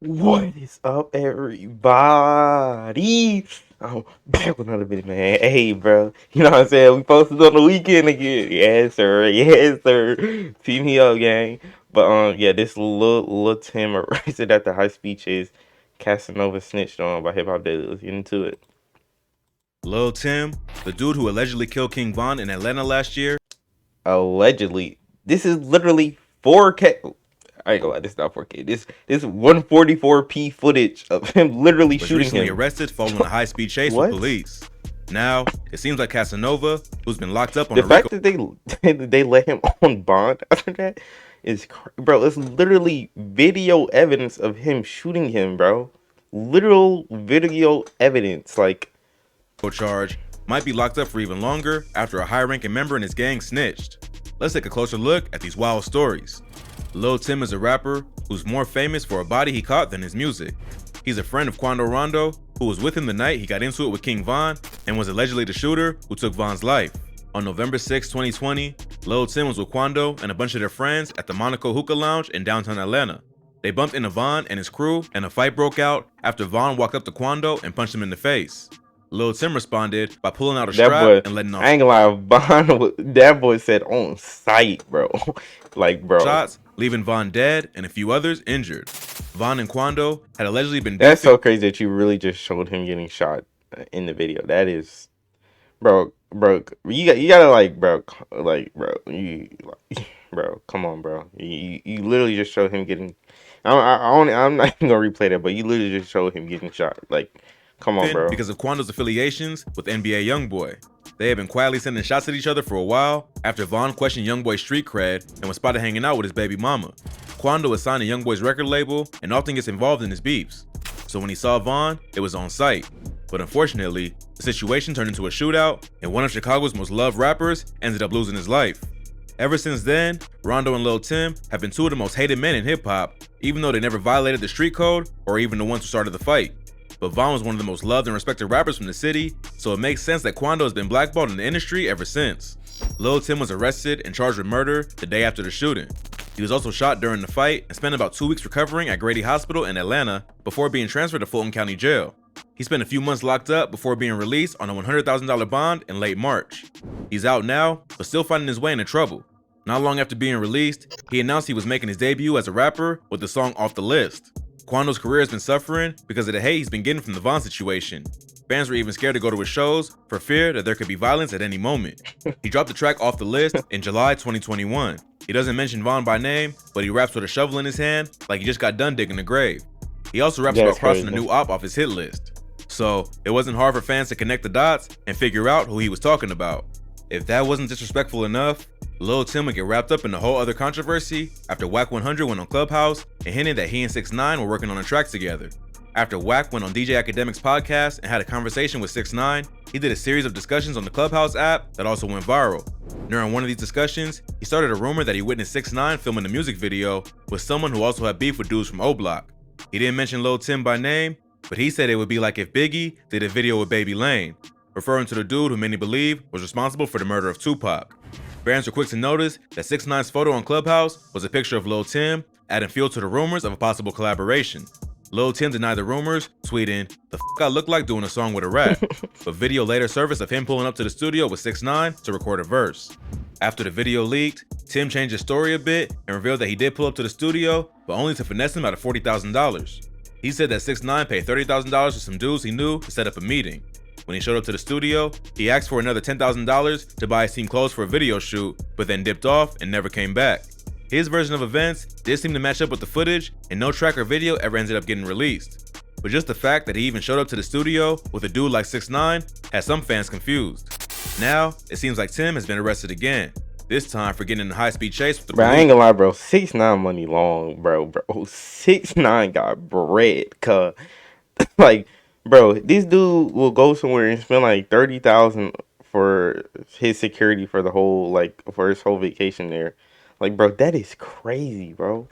What is up, everybody? I'm back with another video, man. Hey, bro. You know what I'm saying? We posted on the weekend again. Yes, sir. Yes, sir. Team me up, gang. But yeah, this little Tim arrested at the high speed chase. Casanova snitched on by Hip Hop Daily. Let's get into it. Lil Tim, the dude who allegedly killed King Von in Atlanta last year, Allegedly, this is literally 4K. I ain't gonna lie, this is not 4K. This 144p footage of him literally was shooting recently him. arrested following a high-speed chase with What? police. Now, it seems like Casanova, who's been locked up on The a fact RICO that they let him on bond after that is, bro. It's literally video evidence of him shooting him, bro. Literal video evidence. Like, charge, might be locked up for even longer after a high-ranking member in his gang snitched. Let's take a closer look at these wild stories. Lil Tim is a rapper who's more famous for a body he caught than his music. He's a friend of Quando Rondo, who was with him the night he got into it with King Von and was allegedly the shooter who took Von's life. On November 6, 2020, Lil Tim was with Quando and a bunch of their friends at the Monaco Hookah Lounge in downtown Atlanta. They bumped into Von and his crew, and a fight broke out after Von walked up to Quando and punched him in the face. Lil Tim responded by pulling out a that strap boy, and letting I off ain't gonna lie, that boy said on sight, bro. Like, bro, shots, leaving Von dead and a few others injured. Von and Quando had allegedly been that's beefing. so crazy that you really just showed him getting shot in the video. That is, bro, you gotta like, bro, bro, come on, bro. You literally just showed him getting. I'm not even gonna replay that, but you literally just showed him getting shot. Like, come on, bro. Because of Quando's affiliations with NBA Youngboy. They had been quietly sending shots at each other for a while after Von questioned Youngboy's street cred and was spotted hanging out with his baby mama. Quando is signed to Youngboy's record label and often gets involved in his beefs. So when he saw Von, it was on sight. But unfortunately, the situation turned into a shootout and one of Chicago's most loved rappers ended up losing his life. Ever since then, Rondo and Lil Tim have been two of the most hated men in hip-hop, even though they never violated the street code or even the ones who started the fight. But Von was one of the most loved and respected rappers from the city, so it makes sense that Quando has been blackballed in the industry ever since. Lil Tim was arrested and charged with murder the day after the shooting. He was also shot during the fight and spent about 2 weeks recovering at Grady Hospital in Atlanta before being transferred to Fulton County Jail. He spent a few months locked up before being released on a $100,000 bond in late March. He's out now, but still finding his way into trouble. Not long after being released, he announced he was making his debut as a rapper with the song Off the List. Quando's career has been suffering because of the hate he's been getting from the Von situation. Fans were even scared to go to his shows for fear that there could be violence at any moment. He dropped the track Off the List in July 2021. He doesn't mention Von by name, but he raps with a shovel in his hand like he just got done digging a grave. He also raps about crossing a new op off his hit list. So it wasn't hard for fans to connect the dots and figure out who he was talking about. If that wasn't disrespectful enough, Lil Tim would get wrapped up in a whole other controversy after Wack 100 went on Clubhouse and hinted that he and 6ix9ine were working on a track together. After Wack went on DJ Academic's podcast and had a conversation with 6ix9ine, he did a series of discussions on the Clubhouse app that also went viral. During one of these discussions, he started a rumor that he witnessed 6ix9ine filming a music video with someone who also had beef with dudes from O Block. He didn't mention Lil Tim by name, but he said it would be like if Biggie did a video with Baby Lane, referring to the dude who many believe was responsible for the murder of Tupac. Fans were quick to notice that 6ix9ine's photo on Clubhouse was a picture of Lil Tim, adding fuel to the rumors of a possible collaboration. Lil Tim denied the rumors, tweeting, "The f*** I look like doing a song with a rap," but video later surfaced of him pulling up to the studio with 6ix9ine to record a verse. After the video leaked, Tim changed his story a bit and revealed that he did pull up to the studio, but only to finesse him out of $40,000. He said that 6ix9ine paid $30,000 to some dudes he knew to set up a meeting. When he showed up to the studio, he asked for another $10,000 to buy his team clothes for a video shoot, but then dipped off and never came back. His version of events did seem to match up with the footage, and no track or video ever ended up getting released. But just the fact that he even showed up to the studio with a dude like 6ix9ine had some fans confused. Now, it seems like Tim has been arrested again, this time for getting in a high-speed chase with the police. Bro, I ain't gonna lie, bro. 6ix9ine money long, bro. 6ix9ine got bread, cuz. Like, bro, this dude will go somewhere and spend like 30,000 for his security for the whole, like, for his whole vacation there. Like, bro, that is crazy, bro.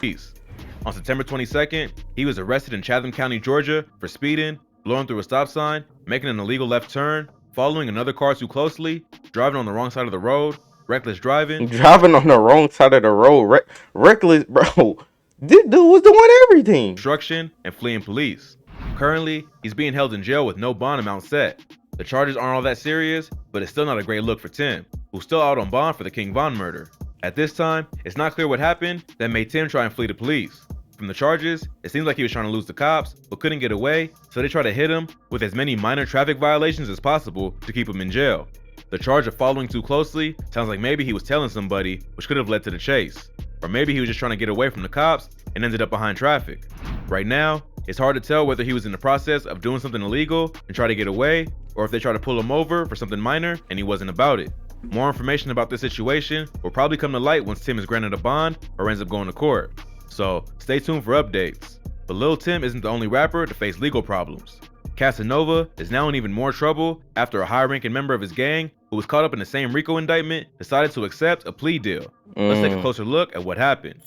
On September 22nd, he was arrested in Chatham County, Georgia for speeding, blowing through a stop sign, making an illegal left turn, following another car too closely, driving on the wrong side of the road, reckless driving. Driving on the wrong side of the road, reckless, bro. This dude was doing everything. obstruction, and fleeing police. Currently, he's being held in jail with no bond amount set. The charges aren't all that serious, but it's still not a great look for Tim, who's still out on bond for the King Von murder. At this time, it's not clear what happened that made Tim try and flee the police. From the charges, it seems like he was trying to lose the cops, but couldn't get away, so they tried to hit him with as many minor traffic violations as possible to keep him in jail. The charge of following too closely sounds like maybe he was telling somebody, which could have led to the chase. Or maybe he was just trying to get away from the cops and ended up behind traffic. Right now, it's hard to tell whether he was in the process of doing something illegal and tried to get away, or if they tried to pull him over for something minor and he wasn't about it. More information about this situation will probably come to light once Tim is granted a bond or ends up going to court. So stay tuned for updates. But Lil Tim isn't the only rapper to face legal problems. Casanova is now in even more trouble after a high-ranking member of his gang, who was caught up in the same RICO indictment, decided to accept a plea deal. Let's take a closer look at what happened.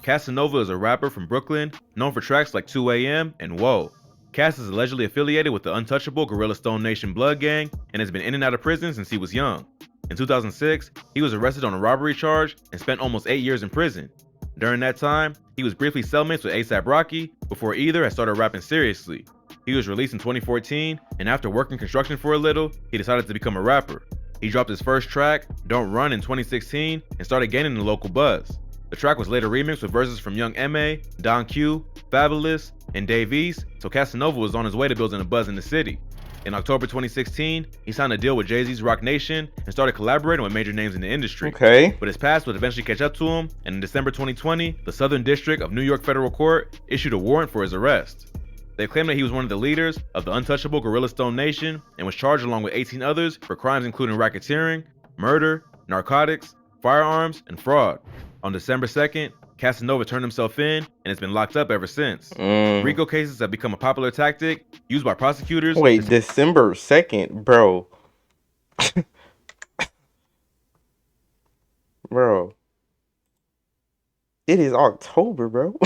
Casanova is a rapper from Brooklyn, known for tracks like 2 AM and Whoa. Cass is allegedly affiliated with the untouchable Gorilla Stone Nation blood gang and has been in and out of prison since he was young. In 2006, he was arrested on a robbery charge and spent almost 8 years in prison. During that time, he was briefly cellmates with A$AP Rocky before either had started rapping seriously. He was released in 2014, and after working construction for a little, he decided to become a rapper. He dropped his first track, Don't Run, in 2016 and started gaining the local buzz. The track was later remixed with verses from Young M.A., Don Q, Fabulous, and Dave East, so Casanova was on his way to building a buzz in the city. In October 2016, he signed a deal with Jay-Z's Roc Nation and started collaborating with major names in the industry. Okay. But his past would eventually catch up to him, and in December 2020, the Southern District of New York Federal Court issued a warrant for his arrest. They claimed that he was one of the leaders of the untouchable Gorilla Stone Nation and was charged along with 18 others for crimes including racketeering, murder, narcotics, firearms, and fraud. On December 2nd, Casanova turned himself in and has been locked up ever since. RICO cases have become a popular tactic used by prosecutors. Wait, December 2nd, bro. Bro. It is October, bro.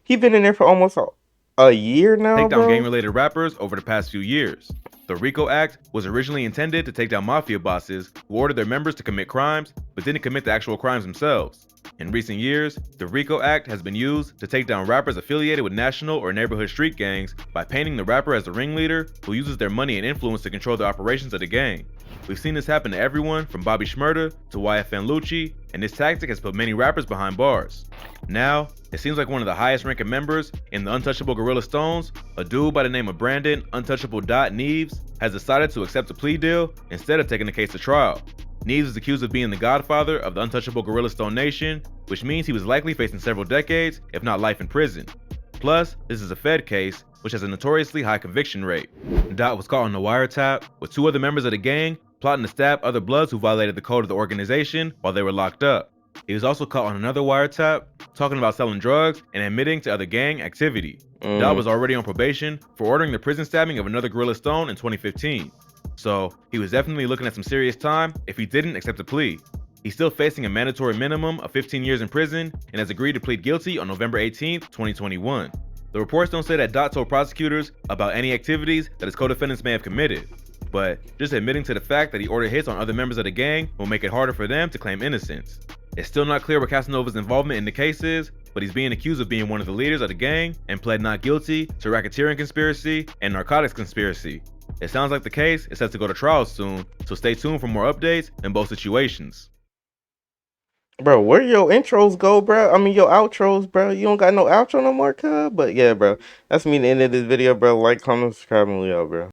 He been in there for almost a year now, take down bro. gang-related rappers over the past few years. The RICO Act was originally intended to take down mafia bosses who ordered their members to commit crimes, but didn't commit the actual crimes themselves. In recent years, the RICO Act has been used to take down rappers affiliated with national or neighborhood street gangs by painting the rapper as the ringleader who uses their money and influence to control the operations of the gang. We've seen this happen to everyone from Bobby Shmurda to YFN Lucci, and this tactic has put many rappers behind bars. Now, it seems like one of the highest ranking members in the untouchable Gorilla Stones, a dude by the name of Brandon Untouchable Neves, has decided to accept a plea deal instead of taking the case to trial. Neves is accused of being the godfather of the untouchable Gorilla Stone Nation, which means he was likely facing several decades, if not life in prison. Plus, this is a Fed case, which has a notoriously high conviction rate. Dot was caught on the wiretap with 2 other members of the gang plotting to stab other Bloods who violated the code of the organization while they were locked up. He was also caught on another wiretap talking about selling drugs and admitting to other gang activity. Dot was already on probation for ordering the prison stabbing of another Gorilla Stone in 2015. So he was definitely looking at some serious time if he didn't accept a plea. He's still facing a mandatory minimum of 15 years in prison and has agreed to plead guilty on November 18, 2021. The reports don't say that Dot told prosecutors about any activities that his co-defendants may have committed, but just admitting to the fact that he ordered hits on other members of the gang will make it harder for them to claim innocence. It's still not clear what Casanova's involvement in the case is, but he's being accused of being one of the leaders of the gang and pled not guilty to racketeering conspiracy and narcotics conspiracy. It sounds like the case is set to go to trial soon, so stay tuned for more updates in both situations. Bro, where your intros go, bro? I mean, your outros, bro. You don't got no outro no more, cuz? But yeah, bro. That's me the end of this video, bro. Like, comment, subscribe, and we out, bro.